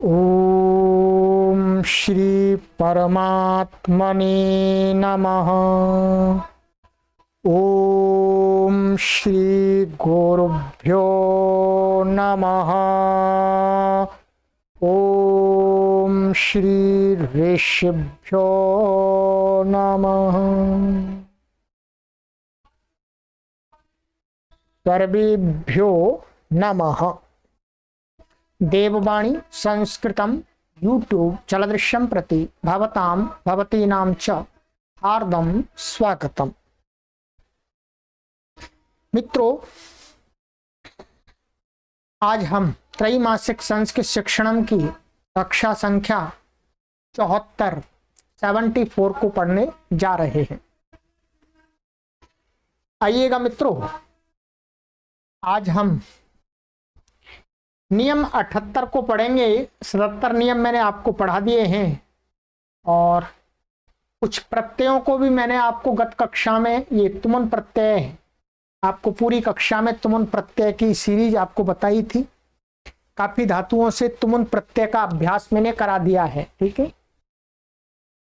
ओम श्री परमात्मने नमः। ओम श्री गुरुभ्यो नमः। ओम श्री ऋषिभ्यो नमः। सर्वेभ्यो नमः। देववाणी संस्कृतम यूट्यूब चलदृश्यम प्रति भवताम भवतीनां च हार्दम स्वागतम। मित्रों, आज हम त्रैमासिक संस्कृत शिक्षणम की कक्षा संख्या 74 को पढ़ने जा रहे हैं। आइएगा मित्रों, आज हम नियम 78 को पढ़ेंगे। 77 नियम मैंने आपको पढ़ा दिए हैं और कुछ प्रत्ययों को भी मैंने आपको गत कक्षा में, ये तुमुन प्रत्यय है, आपको पूरी कक्षा में तुमुन प्रत्यय की सीरीज आपको बताई थी। काफी धातुओं से तुमुन प्रत्यय का अभ्यास मैंने करा दिया है। ठीक है,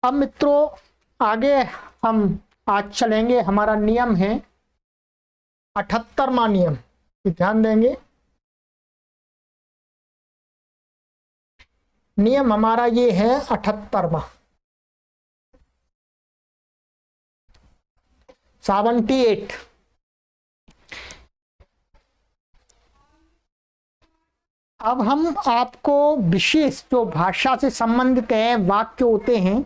अब मित्रों आगे हम आज चलेंगे। हमारा नियम है 78वां नियम, ध्यान देंगे। नियम हमारा ये है 78वां, 78। अब हम आपको विशेष जो भाषा से संबंधित है वाक्य होते हैं,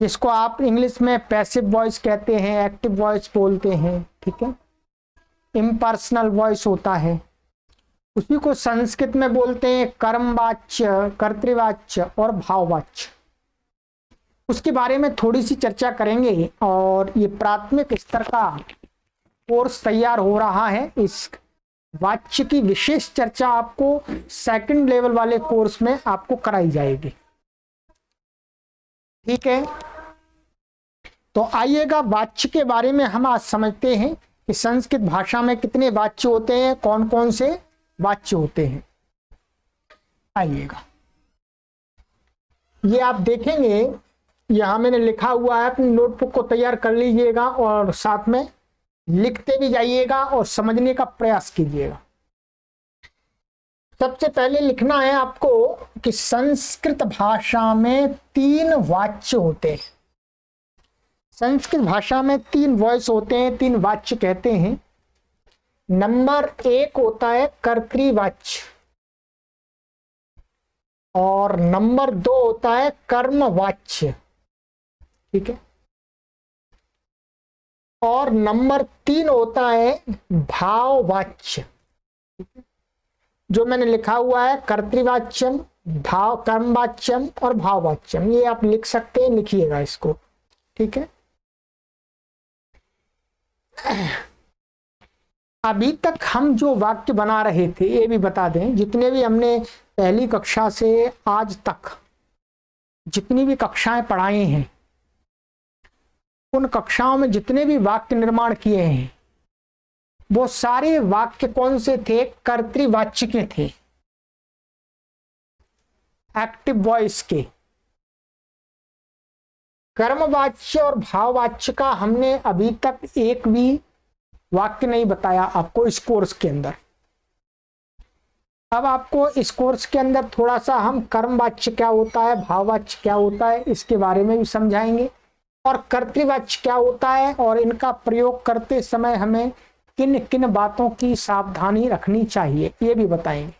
जिसको आप इंग्लिश में पैसिव वॉइस कहते हैं, एक्टिव वॉइस बोलते हैं, ठीक है, इम्पर्सनल वॉइस होता है, उसी को संस्कृत में बोलते हैं कर्मवाच्य, कर्तृवाच्य और भाववाच्य। उसके बारे में थोड़ी सी चर्चा करेंगे। और ये प्राथमिक स्तर का कोर्स तैयार हो रहा है। इस वाच्य की विशेष चर्चा आपको सेकंड लेवल वाले कोर्स में आपको कराई जाएगी। ठीक है, तो आइएगा वाच्य के बारे में हम आज समझते हैं कि संस्कृत भाषा में कितने वाच्य होते हैं, कौन कौन से वाच्य होते हैं। आइएगा, ये आप देखेंगे, यहां मैंने लिखा हुआ है, अपनी नोटबुक को तैयार कर लीजिएगा और साथ में लिखते भी जाइएगा और समझने का प्रयास कीजिएगा। सबसे पहले लिखना है आपको कि संस्कृत भाषा में 3 वाच्य होते हैं। संस्कृत भाषा में 3 वॉइस होते हैं, 3 वाच्य कहते हैं। नंबर 1 होता है कर्तृवाच्य और नंबर 2 होता है कर्मवाच्य, ठीक है, और नंबर 3 होता है भाववाच्य। जो मैंने लिखा हुआ है कर्तृवाच्यम, भाव, कर्मवाच्यम और भाववाच्यम, ये आप लिख सकते हैं, लिखिएगा इसको। ठीक है, अभी तक हम जो वाक्य बना रहे थे, ये भी बता दें, जितने भी हमने पहली कक्षा से आज तक जितनी भी कक्षाएं पढ़ाई हैं, उन कक्षाओं में जितने भी वाक्य निर्माण किए हैं, वो सारे वाक्य कौन से थे? कर्तृवाच्य के थे, एक्टिव वॉइस के। कर्मवाच्य और भाववाच्य का हमने अभी तक एक भी वाक्य नहीं बताया आपको इस कोर्स के अंदर। अब आपको इस कोर्स के अंदर थोड़ा सा हम कर्मवाच्य क्या होता है, भाववाच्य क्या होता है, इसके बारे में भी समझाएंगे, और कर्तृवाच्य क्या होता है और इनका प्रयोग करते समय हमें किन किन बातों की सावधानी रखनी चाहिए, ये भी बताएंगे।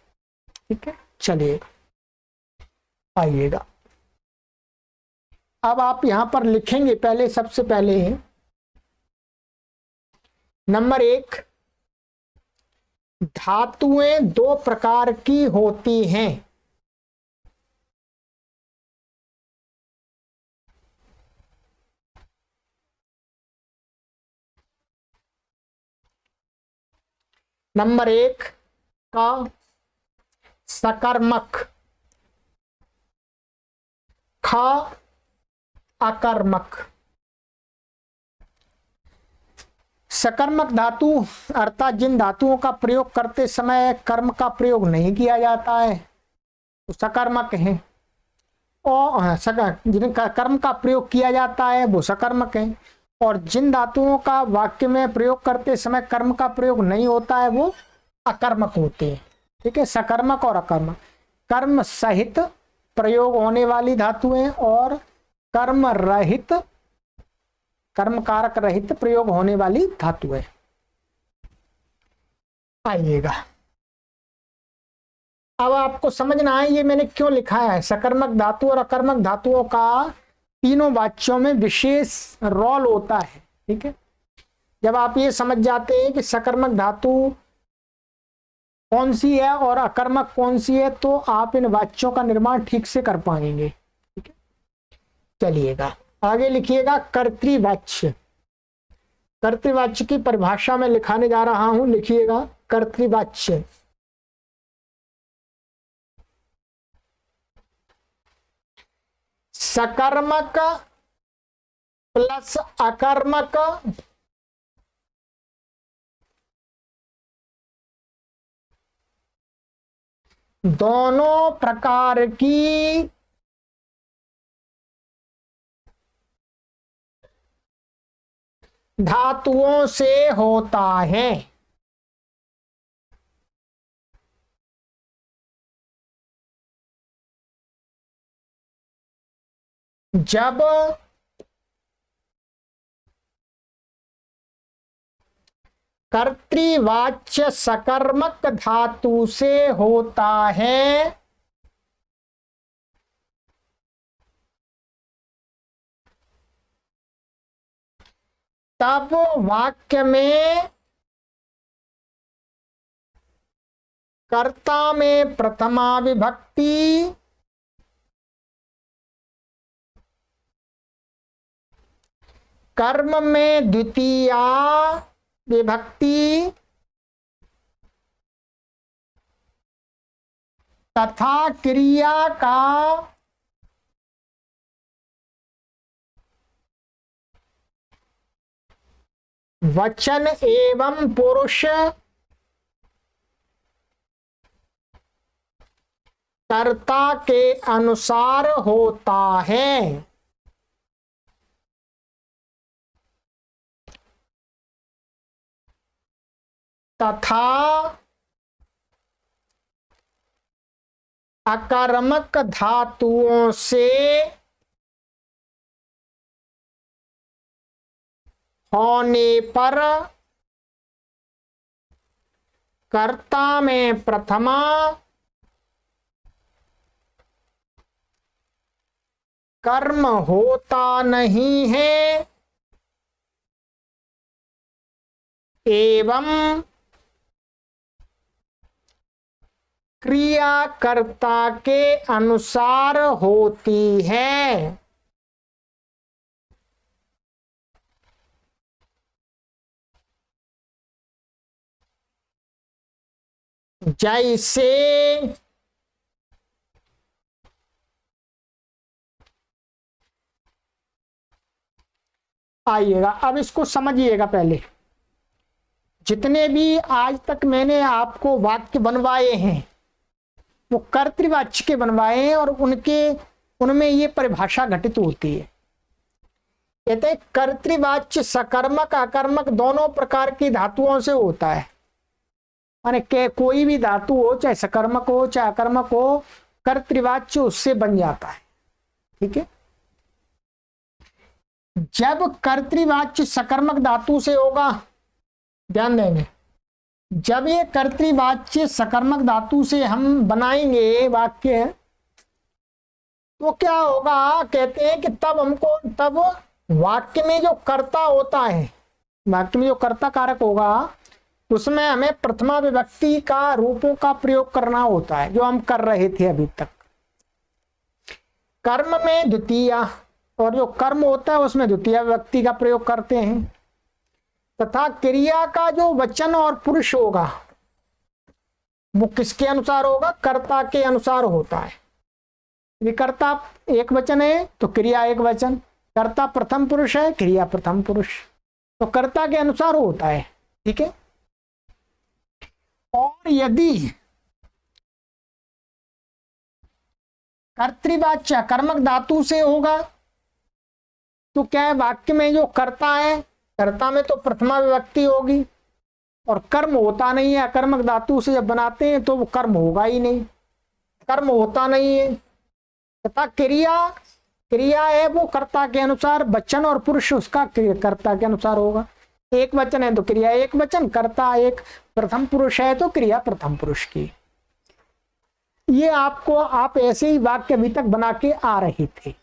ठीक है, चलिए आइएगा। अब आप यहां पर लिखेंगे, पहले सबसे पहले है नंबर 1, धातुएं 2 प्रकार की होती हैं। नंबर 1 का सकर्मक, ख अकर्मक। सकर्मक धातु अर्थात जिन धातुओं का प्रयोग करते समय कर्म का प्रयोग नहीं किया जाता है, तो सकर्मक हैं, और जिनका कर्म का प्रयोग किया जाता है वो सकर्मक हैं, और जिन धातुओं का वाक्य में प्रयोग करते समय कर्म का प्रयोग नहीं होता है वो अकर्मक होते हैं। ठीक है, सकर्मक और अकर्मक। कर्म सहित प्रयोग होने वाली धातुएं और कर्म रहित, कर्म कारक रहित प्रयोग होने वाली धातुएं। आइएगा, अब आपको समझना है ये मैंने क्यों लिखा है। सकर्मक धातु और अकर्मक धातुओं का तीनों वाच्यों में विशेष रोल होता है। ठीक है, जब आप ये समझ जाते हैं कि सकर्मक धातु कौन सी है और अकर्मक कौन सी है, तो आप इन वाच्यों का निर्माण ठीक से कर पाएंगे। ठीक है, चलिएगा आगे लिखिएगा। कर्तृवाच्य, कर्तृवाच्य की परिभाषा में लिखाने जा रहा हूं, लिखिएगा। कर्तृवाच्य सकर्मक प्लस अकर्मक दोनों प्रकार की धातुओं से होता है। जब कर्तृवाच्य सकर्मक धातु से होता है तब वाक्य में कर्ता में प्रथमा विभक्ति, कर्म में द्वितीया विभक्ति तथा क्रिया का वचन एवं पुरुष कर्ता के अनुसार होता है। तथा अकर्मक धातुओं से होने पर कर्ता में प्रथमा, कर्म होता नहीं है एवं क्रियाकर्ता के अनुसार होती है। जैसे आइएगा, अब इसको समझिएगा। पहले जितने भी आज तक मैंने आपको वाक्य बनवाए हैं वो कर्तृवाच्य के बनवाए हैं और उनमें ये परिभाषा घटित होती है। कहते हैं कर्तृवाच्य सकर्मक अकर्मक दोनों प्रकार की धातुओं से होता है। माने के कोई भी धातु हो, चाहे सकर्मक हो चाहे अकर्मक हो, कर्तृवाच्य उससे बन जाता है। ठीक है, जब कर्तृवाच्य सकर्मक धातु से होगा, ध्यान देंगे, जब ये कर्तृवाच्य सकर्मक धातु से हम बनाएंगे वाक्य तो क्या होगा, कहते हैं कि तब वाक्य में जो कर्ता होता है, वाक्य में जो कर्ता कारक होगा उसमें हमें प्रथमा विभक्ति का रूपों का प्रयोग करना होता है, जो हम कर रहे थे अभी तक। कर्म में द्वितीया, और जो कर्म होता है उसमें द्वितीय विभक्ति का प्रयोग करते हैं। तथा क्रिया का जो वचन और पुरुष होगा वो किसके अनुसार होगा, कर्ता के अनुसार होता है। यदि कर्ता एक वचन है तो क्रिया एक वचन, कर्ता प्रथम पुरुष है क्रिया प्रथम पुरुष, तो कर्ता के अनुसार होता है। ठीक है, और यदि कर्तृवाच्य कर्मक धातु से होगा, तो क्या है, वाक्य में जो कर्ता है, कर्ता में तो प्रथमा विभक्ति होगी और कर्म होता नहीं है। अकर्मक धातु से जब बनाते हैं तो वो कर्म होगा ही नहीं, कर्म होता नहीं है। तथा क्रिया, क्रिया है वो कर्ता के अनुसार, वचन और पुरुष उसका कर्ता के अनुसार होगा। एक वचन है तो क्रिया एक वचन, कर्ता एक प्रथम पुरुष है तो क्रिया प्रथम पुरुष की। ये आपको आप ऐसे ही वाक्य अभी तक बना के आ रहे थे।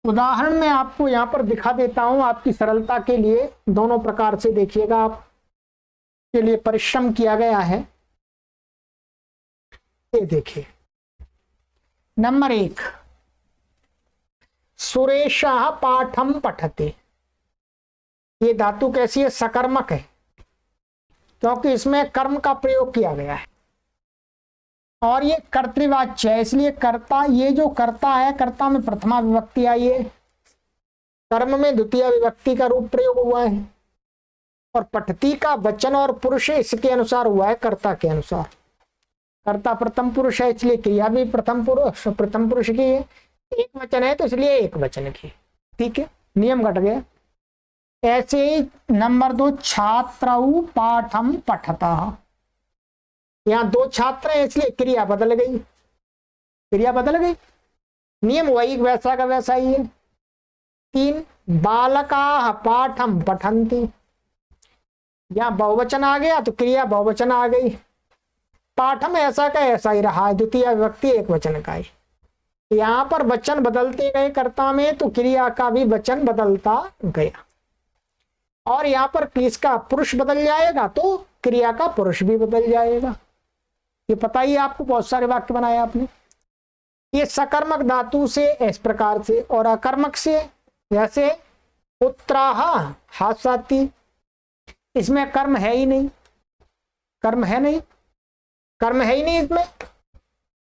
उदाहरण में आपको यहां पर दिखा देता हूं आपकी सरलता के लिए, दोनों प्रकार से देखिएगा, आप के लिए परिश्रम किया गया है। ये देखिए, नंबर 1, सुरेशः पाठम पठते। ये धातु कैसी है, सकर्मक है, क्योंकि इसमें कर्म का प्रयोग किया गया है और ये कर्तृवाच्य है, इसलिए कर्ता, ये जो कर्ता है, कर्ता में प्रथमा विभक्ति आई है, कर्म में द्वितीय विभक्ति का रूप प्रयोग हुआ है, और पठती का वचन और पुरुष इसके अनुसार हुआ है, कर्ता के अनुसार। कर्ता प्रथम पुरुष है इसलिए क्रिया भी प्रथम पुरुष की है, एक वचन है तो इसलिए एक वचन की। ठीक है, नियम घट गया। ऐसे ही नंबर 2, छात्रौ पाठम पठता। यहाँ 2 छात्र हैं इसलिए क्रिया बदल गई, क्रिया बदल गई, नियम वही वैसा का वैसा ही है। 3, बालकाः पाठम पठन्ति। यहाँ बहुवचन आ गया तो क्रिया बहुवचन आ गई, पाठम ऐसा का ऐसा ही रहा है, द्वितीय विभक्ति एक वचन का ही। यहाँ पर वचन बदलते गए कर्ता में तो क्रिया का भी वचन बदलता गया, और यहाँ पर किसका पुरुष बदल जाएगा तो क्रिया का पुरुष भी बदल जाएगा। ये पता ही आपको, बहुत सारे वाक्य बनाए आपने। ये सकर्मक धातु से इस प्रकार से, और अकर्मक से जैसे पुत्राः हासाति, इसमें कर्म है ही नहीं, कर्म है नहीं, कर्म है ही नहीं इसमें,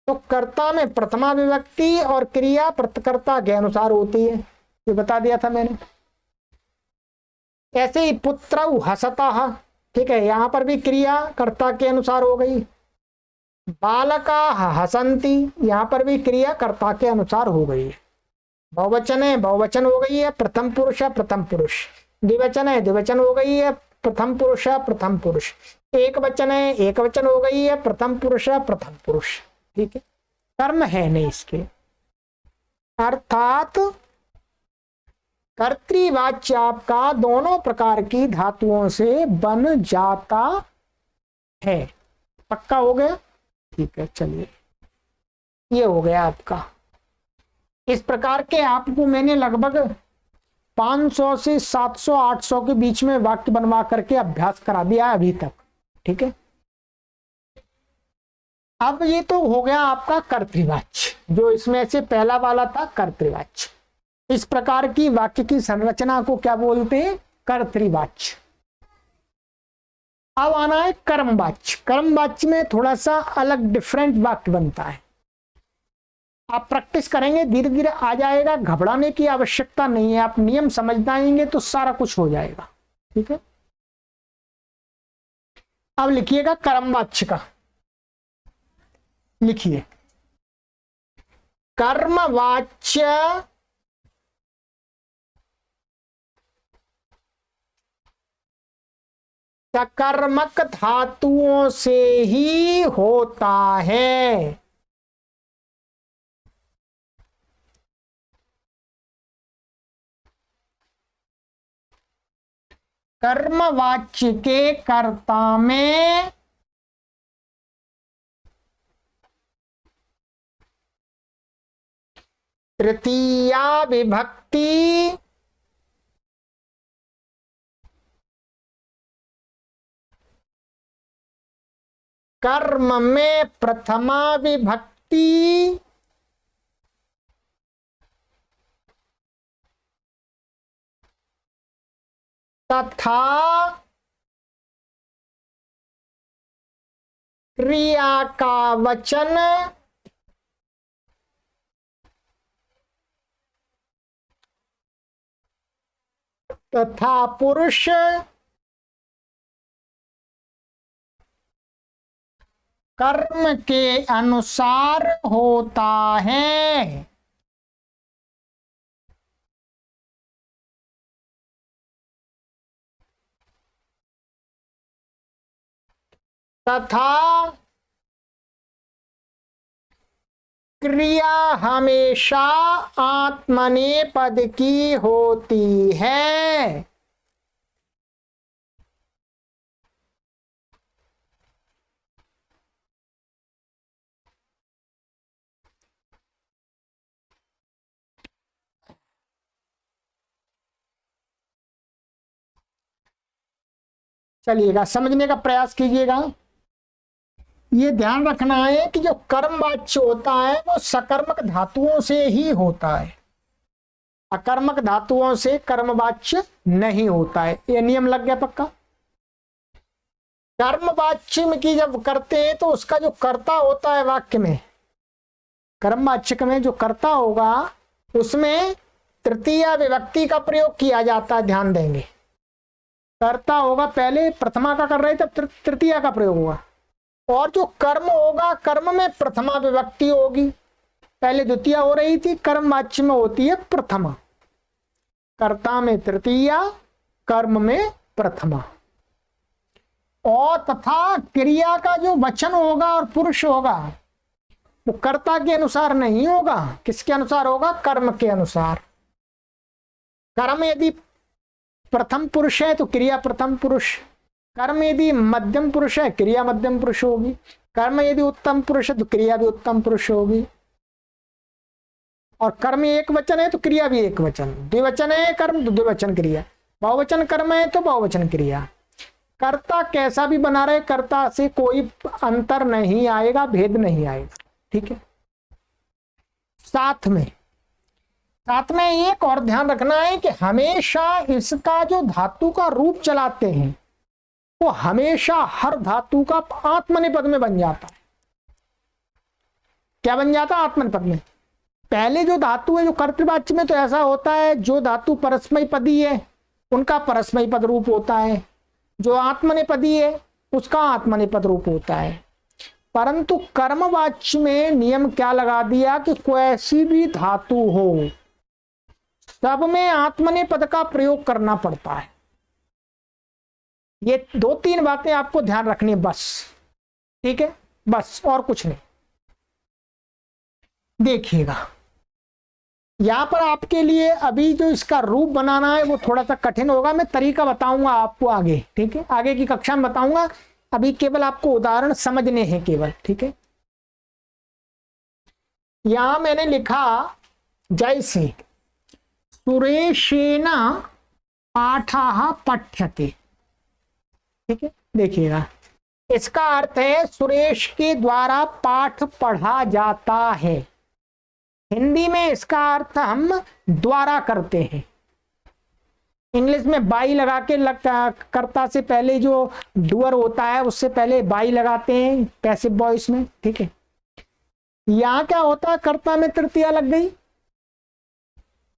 तो कर्ता में प्रथमा विभक्ति और क्रिया प्रतिकर्ता के अनुसार होती है, ये बता दिया था मैंने। ऐसे ही पुत्रौ हसतः, ठीक है, यहां पर भी क्रिया कर्ता के अनुसार हो गई। बालकाः हसन्ति, यहां पर भी क्रिया कर्ता के अनुसार हो गई है। बहुवचन है बहुवचन हो गई है, प्रथम पुरुष है प्रथम पुरुष। द्विवचन है द्विवचन हो गई है, प्रथम पुरुष है प्रथम पुरुष। एक वचन है एक वचन हो गई है, प्रथम पुरुष है प्रथम पुरुष। ठीक है, कर्म है नहीं इसके, अर्थात कर्तृवाच्य आपका दोनों प्रकार की धातुओं से बन जाता है। पक्का हो गया? ठीक है, चलिए, ये हो गया आपका। इस प्रकार के आपको मैंने लगभग 500 से 700 800 के बीच में वाक्य बनवा करके अभ्यास करा दिया अभी तक। ठीक है, अब ये तो हो गया आपका कर्तृवाच्य, जो इसमें से पहला वाला था कर्तृवाच्य। इस प्रकार की वाक्य की संरचना को क्या बोलते हैं? कर्तृवाच्य। अब आना है कर्मवाच्य। कर्मवाच्य में थोड़ा सा अलग डिफरेंट वाक्य बनता है, आप प्रैक्टिस करेंगे धीरे धीरे आ जाएगा, घबराने की आवश्यकता नहीं है, आप नियम समझ जाएंगे तो सारा कुछ हो जाएगा। ठीक है, अब लिखिएगा कर्मवाच्य का, लिखिए कर्मवाच्य सकर्मक धातुओं से ही होता है। कर्मवाच्य के कर्ता में तृतीया विभक्ति कर्म में प्रथमा विभक्ति तथा क्रिया का वचन तथा पुरुष कर्म के अनुसार होता है। तथा क्रिया हमेशा आत्मनेपद की होती है। चलिएगा, समझने का प्रयास कीजिएगा। ये ध्यान रखना है कि जो कर्म वाच्य होता है वो सकर्मक धातुओं से ही होता है, अकर्मक धातुओं से कर्मवाच्य नहीं होता है। ये नियम लग गया पक्का। कर्मवाच्य में की जब करते हैं तो उसका जो कर्ता होता है वाक्य में, कर्मवाच्य में जो कर्ता होगा उसमें तृतीय विभक्ति का प्रयोग किया जाता है। ध्यान देंगे, कर्ता होगा पहले प्रथमा का कर रहे तब तृतीया का प्रयोग होगा, और जो कर्म होगा कर्म में प्रथमा विभक्ति होगी। पहले द्वितीय हो रही थी, कर्म वाच्य में होती है प्रथमा। कर्ता में तृतीया, कर्म में प्रथमा। और तथा क्रिया का जो वचन होगा और पुरुष होगा वो कर्ता के अनुसार नहीं होगा। किसके अनुसार होगा? कर्म के अनुसार। कर्म यदि प्रथम पुरुष है तो क्रिया प्रथम पुरुष, कर्म यदि मध्यम पुरुष है क्रिया मध्यम पुरुष होगी, कर्म यदि उत्तम पुरुष है तो क्रिया भी उत्तम पुरुष होगी, और कर्म एक वचन है तो क्रिया भी एक वचन, द्विवचन है कर्म तो द्विवचन क्रिया, बहुवचन कर्म है तो बहुवचन क्रिया। कर्ता कैसा भी बना रहे, कर्ता से कोई अंतर नहीं आएगा, भेद नहीं आएगा। ठीक है। साथ में एक और ध्यान रखना है कि हमेशा इसका जो धातु का रूप चलाते हैं वो हमेशा हर धातु का आत्मनेपद में बन जाता है। क्या बन जाता है? आत्मनेपद में। पहले जो धातु है जो कर्तृवाच्य में तो ऐसा होता है, जो धातु परस्मयी पदी है उनका परस्मयी पद रूप होता है, जो आत्मनेपदी है उसका आत्मनेपद रूप होता है। परंतु कर्मवाच्य में नियम क्या लगा दिया कि कोई ऐसी भी धातु हो सब में आत्मनेपद का प्रयोग करना पड़ता है। ये दो तीन बातें आपको ध्यान रखनी है बस। ठीक है, बस और कुछ नहीं। देखिएगा यहां पर आपके लिए अभी जो इसका रूप बनाना है वो थोड़ा सा कठिन होगा, मैं तरीका बताऊंगा आपको आगे। ठीक है, आगे की कक्षा में बताऊंगा, अभी केवल आपको उदाहरण समझने हैं केवल। ठीक है, यहां मैंने लिखा जैसे सुरेशेन पाठः पठ्यते। ठीक है, देखिएगा इसका अर्थ है सुरेश के द्वारा पाठ पढ़ा जाता है। हिंदी में इसका अर्थ हम द्वारा करते हैं, इंग्लिश में बाई लगा के कर्ता से पहले जो डूअर होता है उससे पहले बाई लगाते हैं पैसिव वॉइस में। ठीक है, यहां क्या होता है? कर्ता में तृतीया लग गई,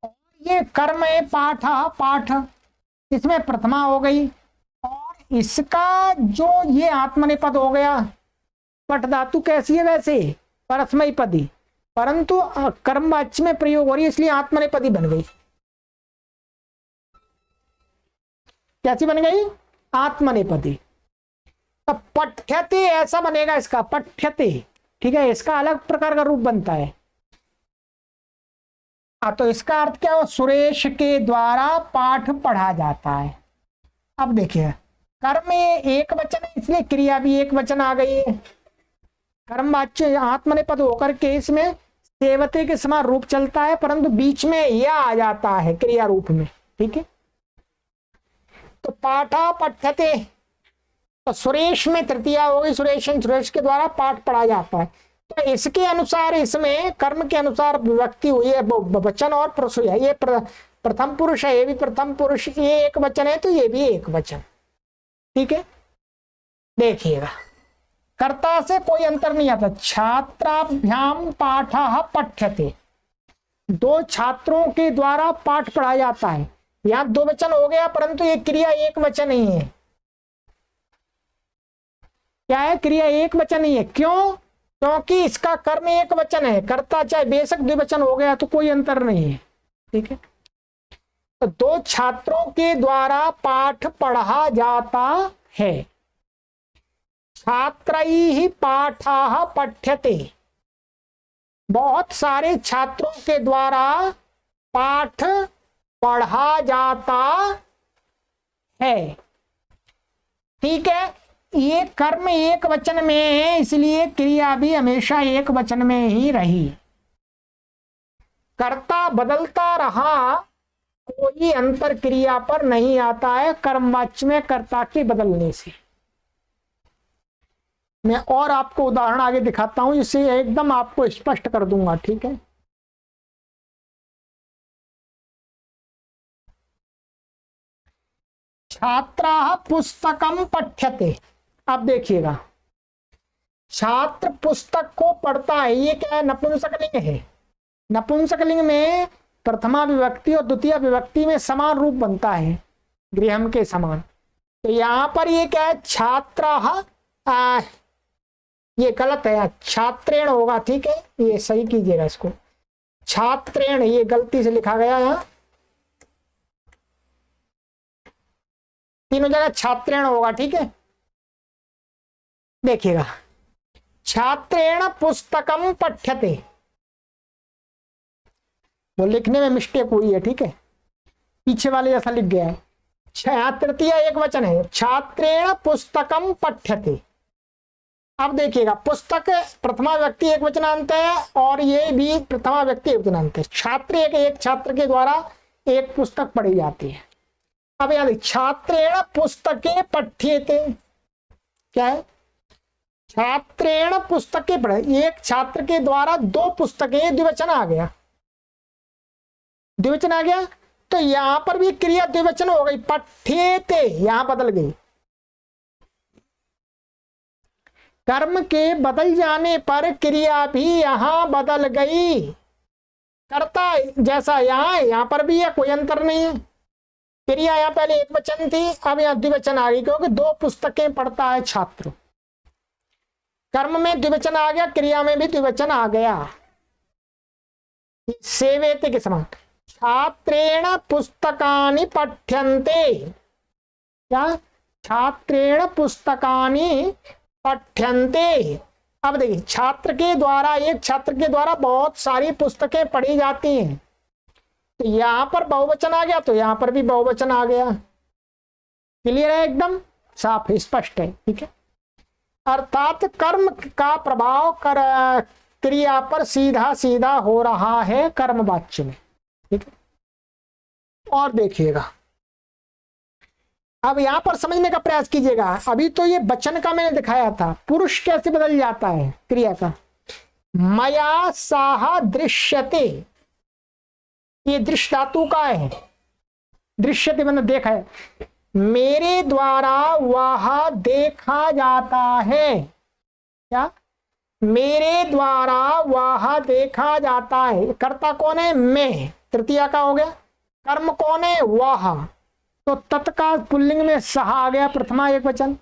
और ये कर्म है पाठ, पाठ इसमें प्रथमा हो गई, और इसका जो ये आत्मनेपद हो गया। पठ धातु कैसी है? वैसे परस्मयी पदी, परंतु कर्मवाच्य में प्रयोग हो रही है इसलिए आत्मनेपदी बन गई। कैसी बन गई? आत्मनेपदी। तब पठ्यते ऐसा बनेगा इसका, पठ्यते। ठीक है, इसका अलग प्रकार का रूप बनता है। तो इसका अर्थ क्या हो? सुरेश के द्वारा पाठ पढ़ा जाता है। अब देखिए कर्म एक वचन है इसलिए क्रिया भी एक वचन आ गई है। कर्मवाच्य आत्मनेपद होकर के इसमें सेवते के समान रूप चलता है, परंतु बीच में यह आ जाता है क्रिया रूप में। ठीक है, तो पाठा पठ्यते, तो सुरेश में तृतीया हो गई, सुरेश के द्वारा पाठ पढ़ा जाता है। तो इसके अनुसार इसमें कर्म के अनुसार विभक्ति हुई है, वचन और पुरुष है। ये प्रथम पुरुष है, ये भी प्रथम पुरुष, ये एक वचन है तो ये भी एक वचन। ठीक है, देखिएगा कर्ता से कोई अंतर नहीं आता। छात्राभ्याम पाठः पठ्यते, दो छात्रों के द्वारा पाठ पढ़ाया जाता है। यहां दो वचन हो गया परंतु ये क्रिया एक वचन ही है। क्या है, क्रिया एक वचन ही है। क्यों? क्योंकि इसका कर्म एक वचन है, कर्ता चाहे बेशक द्विवचन हो गया तो कोई अंतर नहीं है। ठीक है, तो दो छात्रों के द्वारा पाठ पढ़ा जाता है। छात्रैः पाठः पठ्यते, बहुत सारे छात्रों के द्वारा पाठ पढ़ा जाता है। ठीक है, ये कर्म एक वचन में है, इसलिए क्रिया भी हमेशा एक वचन में ही रही। कर्ता बदलता रहा, कोई अंतर क्रिया पर नहीं आता है कर्मवाच्य में कर्ता के बदलने से। मैं और आपको उदाहरण आगे दिखाता हूं जिससे एकदम आपको स्पष्ट कर दूंगा। ठीक है, छात्राः पुस्तकं पठ्यते। अब देखिएगा, छात्र पुस्तक को पढ़ता है, ये क्या है, नपुंसकलिंग है। नपुंसकलिंग में प्रथमा विभक्ति और द्वितीय विभक्ति में समान रूप बनता है, गृहम के समान। तो यहां पर ये क्या है, छात्राः, ये गलत है, छात्रेण होगा। ठीक है, ये सही कीजिएगा इसको, छात्रेण ये गलती से लिखा गया यहाँ, तीनों जगह छात्रेण होगा। ठीक है, देखिएगा, छात्रेण पुस्तकम पठ्यते, वो लिखने में मिस्टेक हुई है। ठीक है, पीछे वाले जैसा लिख गया है। तृतीय एक वचन है, छात्रेण पुस्तकम पठ्यते। अब देखिएगा, पुस्तक प्रथमा व्यक्ति एक वचनांत है और ये भी प्रथमा व्यक्ति एक वचनांत है। छात्र एक छात्र के द्वारा एक पुस्तक पढ़ी जाती है। अब याद, छात्रेण पुस्तके पठ्यते, क्या है, छात्रेण पुस्तके पढ़े, एक छात्र के द्वारा दो पुस्तकें, द्विवचन आ गया, द्विवचन आ गया। तो यहां पर भी क्रिया द्विवचन हो गई, पठ्यते यहां बदल गई। कर्म के बदल जाने पर क्रिया भी यहां बदल गई। कर्ता जैसा यहां पर भी है, कोई अंतर नहीं है। क्रिया यहां पहले एक वचन थी, अब यहां द्विवचन आ गई, क्योंकि दो पुस्तकें पढ़ता है छात्र। कर्म में द्विवचन आ गया, क्रिया में भी द्विवचन आ गया, सेवेते के समान। छात्रेण पुस्तकानि पठ्यन्ते, क्या, छात्रेण पुस्तकानि पठ्यन्ते। अब देखिए, छात्र के द्वारा, एक छात्र के द्वारा बहुत सारी पुस्तकें पढ़ी जाती हैं, तो यहां पर बहुवचन आ गया, तो यहां पर भी बहुवचन आ गया। क्लियर है, एकदम साफ स्पष्ट है। ठीक है, अर्थात कर्म का प्रभाव क्रिया पर सीधा सीधा हो रहा है कर्मवाच्य में। ठीक है, और देखिएगा, अब यहां पर समझने का प्रयास कीजिएगा। अभी तो ये वचन का मैंने दिखाया था, पुरुष कैसे बदल जाता है क्रिया का। मया साह दृश्यते, ये दृश्य धातु का है, दृश्यते मतलब देखा है। मेरे द्वारा वह देखा जाता है, क्या, मेरे द्वारा वह देखा जाता है। कर्ता कौन है, मैं, तृतीया का हो गया। कर्म कौन है, वह, तो तत्काल पुल्लिंग में सहा आ गया, प्रथमा एक वचन।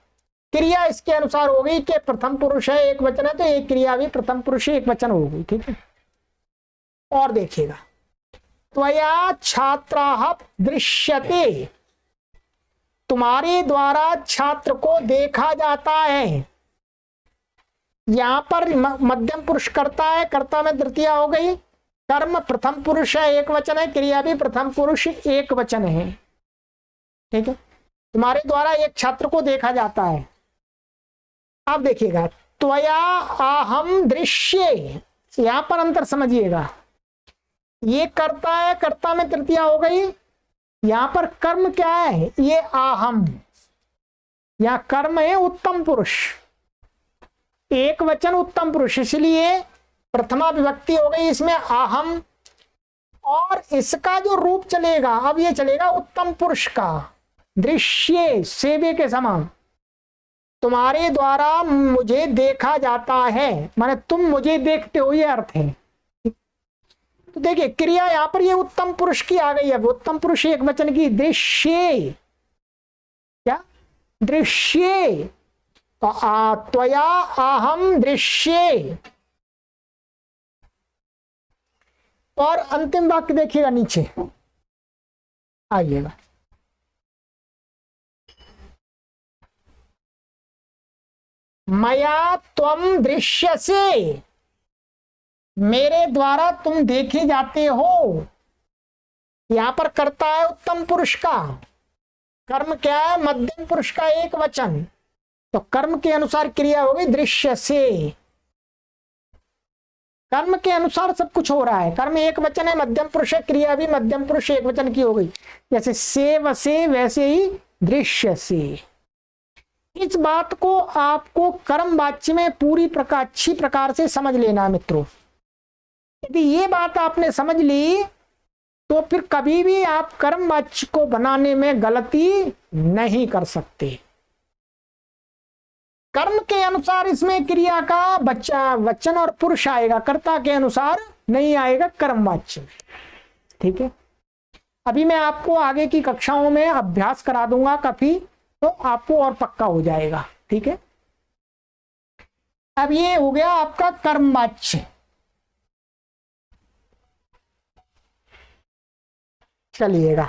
क्रिया इसके अनुसार हो गई कि प्रथम पुरुष है, एक वचन है, तो एक क्रिया भी प्रथम पुरुष एक वचन हो गई। ठीक है, और देखिएगा, त्वया छात्राः दृश्यते, तुम्हारे द्वारा छात्र को देखा जाता है। यहां पर मध्यम पुरुष करता है, कर्ता में तृतीया हो गई। कर्म प्रथम पुरुष है, एक वचन है, क्रिया भी प्रथम पुरुष एक वचन है। ठीक है, तुम्हारे द्वारा एक छात्र को देखा जाता है। अब देखिएगा, त्वया अहम दृश्ये, यहां पर अंतर समझिएगा। ये कर्ता है, कर्ता में तृतीया हो गई। यहां पर कर्म क्या है, ये अहम, यहां कर्म है उत्तम पुरुष, एक वचन उत्तम पुरुष, इसलिए प्रथमा विभक्ति हो गई इसमें अहम। और इसका जो रूप चलेगा, अब ये चलेगा उत्तम पुरुष का, दृश्य सेवे के समान। तुम्हारे द्वारा मुझे देखा जाता है, माने तुम मुझे देखते हो, ये अर्थ है। तो देखिए, क्रिया यहां पर ये उत्तम पुरुष की आ गई है, उत्तम पुरुष एक वचन की, दृश्य, क्या, दृश्य। तो त्वया अहम दृश्ये, और अंतिम वाक्य देखिएगा नीचे आइएगा, मया त्वम दृश्यसे, मेरे द्वारा तुम देखे जाते हो। यहां पर करता है उत्तम पुरुष का, कर्म क्या है, मध्यम पुरुष का एक वचन, तो कर्म के अनुसार क्रिया होगी दृश्य से। कर्म के अनुसार सब कुछ हो रहा है, कर्म एक वचन है, मध्यम पुरुष है, क्रिया भी मध्यम पुरुष एक वचन की हो गई। जैसे से वसे वैसे ही दृश्य से। इस बात को आपको कर्म वाच्य में पूरी प्रकार अच्छी प्रकार से समझ लेना है मित्रों। यदि ये बात आपने समझ ली तो फिर कभी भी आप कर्म वाच्य को बनाने में गलती नहीं कर सकते। कर्म के अनुसार इसमें क्रिया का बच्चा वचन और पुरुष आएगा, कर्ता के अनुसार नहीं आएगा कर्म वाच्य में। ठीक है, अभी मैं आपको आगे की कक्षाओं में अभ्यास करा दूंगा काफी, तो आपको और पक्का हो जाएगा। ठीक है, अब ये हो गया आपका कर्म वाच्य। चलिएगा,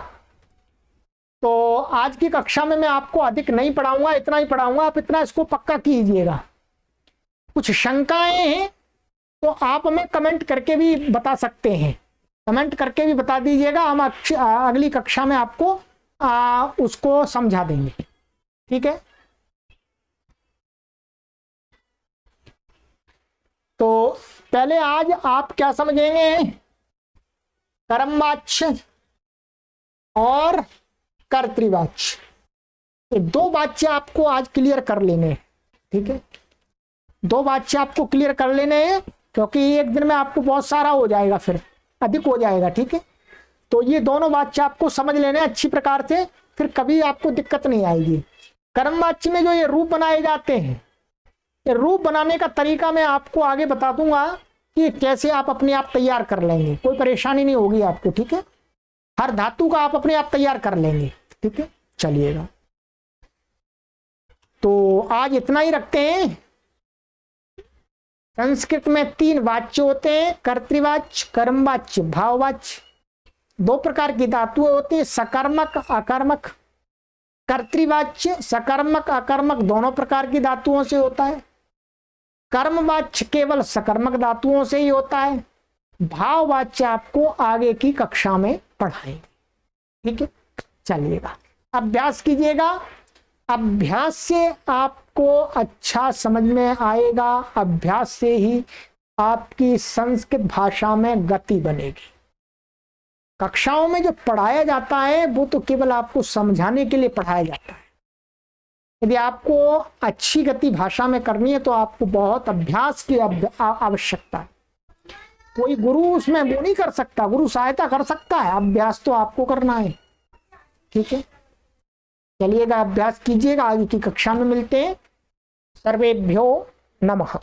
तो आज की कक्षा में मैं आपको अधिक नहीं पढ़ाऊंगा, इतना ही पढ़ाऊंगा, आप इतना इसको पक्का कीजिएगा। कुछ शंकाएं हैं तो आप हमें कमेंट करके भी बता सकते हैं, कमेंट करके भी बता दीजिएगा, हम अगली कक्षा में आपको उसको समझा देंगे। ठीक है, तो पहले आज आप क्या समझेंगे, कर्मवाच्य और कर्तृवाच्य, ये दो वाच्य आपको आज क्लियर कर लेने हैं। ठीक है, दो वाच्य आपको क्लियर कर लेने हैं, क्योंकि एक दिन में आपको बहुत सारा हो जाएगा, फिर अधिक हो जाएगा। ठीक है, तो ये दोनों वाच्य आपको समझ लेने अच्छी प्रकार से, फिर कभी आपको दिक्कत नहीं आएगी। कर्म वाच्य में जो ये रूप बनाए जाते हैं, ये रूप बनाने का तरीका मैं आपको आगे बता दूंगा कि कैसे आप अपने आप तैयार कर लेंगे, कोई परेशानी नहीं होगी आपको। ठीक है, हर धातु का आप अपने आप तैयार कर लेंगे। ठीक है, चलिएगा, तो आज इतना ही रखते हैं। संस्कृत में तीन वाच्य होते हैं, कर्तृवाच्य, कर्मवाच्य, भाववाच्य। दो प्रकार की धातुएं होती है, सकर्मक अकर्मक। कर्तृवाच्य सकर्मक अकर्मक दोनों प्रकार की धातुओं से होता है। कर्मवाच्य केवल सकर्मक धातुओं से ही होता है। भाववाच्य आपको आगे की कक्षा में पढ़ाएंगे। ठीक है, चलिएगा, अभ्यास कीजिएगा, अभ्यास से आपको अच्छा समझ में आएगा, अभ्यास से ही आपकी संस्कृत भाषा में गति बनेगी। कक्षाओं में जो पढ़ाया जाता है वो तो केवल आपको समझाने के लिए पढ़ाया जाता है। यदि आपको अच्छी गति भाषा में करनी है तो आपको बहुत अभ्यास की आवश्यकता है। कोई गुरु उसमें वो नहीं कर सकता, गुरु सहायता कर सकता है, अभ्यास तो आपको करना है। ठीक है, चलिएगा, अभ्यास कीजिएगा, आगे की कक्षा में मिलते हैं। सर्वेभ्यो नमः।